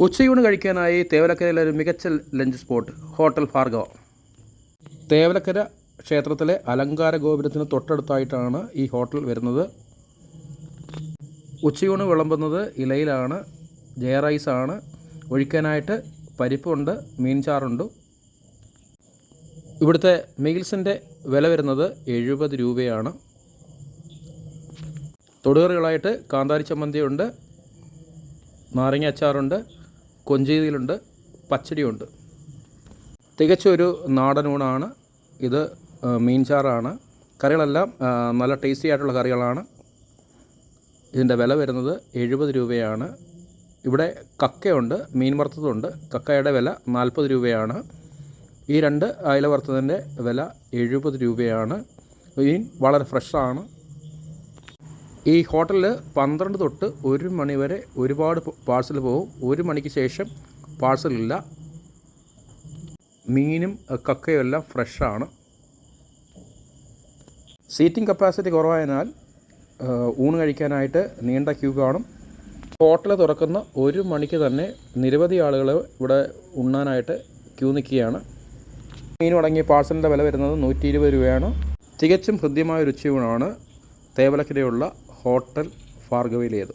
ഉച്ചയൂണ് കഴിക്കാനായി തേവലക്കരയിലെ ഒരു മികച്ച lunch spot hotel Bhargava. Thevalakkara ക്ഷേത്രത്തിലെ അലങ്കാര ഗോപുരത്തിന് തൊട്ടടുത്തായിട്ടാണ് ഈ ഹോട്ടൽ വരുന്നത്. ഉച്ചയൂണ് വിളമ്പുന്നത് ഇലയിലാണ്. ജയ റൈസാണ്. ഒഴിക്കാനായിട്ട് പരിപ്പുണ്ട്, മീൻചാറുണ്ട്. ഇവിടുത്തെ മീൽസിൻ്റെ വില വരുന്നത് 70 രൂപയാണ്. തൊടുകറികളായിട്ട് കാന്താരി ചമ്മന്തിയുണ്ട്, നാരങ്ങ അച്ചാറുണ്ട്, കൊഞ്ചീതിയിലുണ്ട്, പച്ചടിയുണ്ട്. തികച്ചൊരു നാടനൂണാണ് ഇത്. മീൻചാറാണ്. കറികളെല്ലാം നല്ല ടേസ്റ്റി ആയിട്ടുള്ള കറികളാണ്. ഇതിൻ്റെ വില വരുന്നത് 70 രൂപയാണ്. ഇവിടെ കക്കയുണ്ട്, മീൻ വറുത്തതുണ്ട്. കക്കയുടെ വില 40 രൂപയാണ്. ഈ 2 അയല വറുത്തതിൻ്റെ വില 70 രൂപയാണ്. മീൻ വളരെ ഫ്രഷാണ്. ഈ ഹോട്ടലിൽ 12 തൊട്ട് 1 മണി വരെ ഒരുപാട് പാഴ്സൽ പോകും. 1 മണിക്ക് ശേഷം പാഴ്സലില്ല. മീനും കക്കയും എല്ലാം ഫ്രഷാണ്. സീറ്റിംഗ് കപ്പാസിറ്റി കുറവായതിനാൽ ഊണ് കഴിക്കാനായിട്ട് നീണ്ട ക്യൂ കാണും. ഹോട്ടൽ തുറക്കുന്ന 1 മണിക്ക് തന്നെ നിരവധി ആളുകൾ ഇവിടെ ഉണ്ണാനായിട്ട് ക്യൂ നിൽക്കുകയാണ്. മീൻ അടങ്ങിയ പാഴ്സലിൻ്റെ വില വരുന്നത് 120 രൂപയാണ്. തികച്ചും ഹൃദ്യമായ രുചിയൂണാണ് തേവലക്കരയുള്ള ഹോട്ടൽ ഭാർഗവയിലേത്.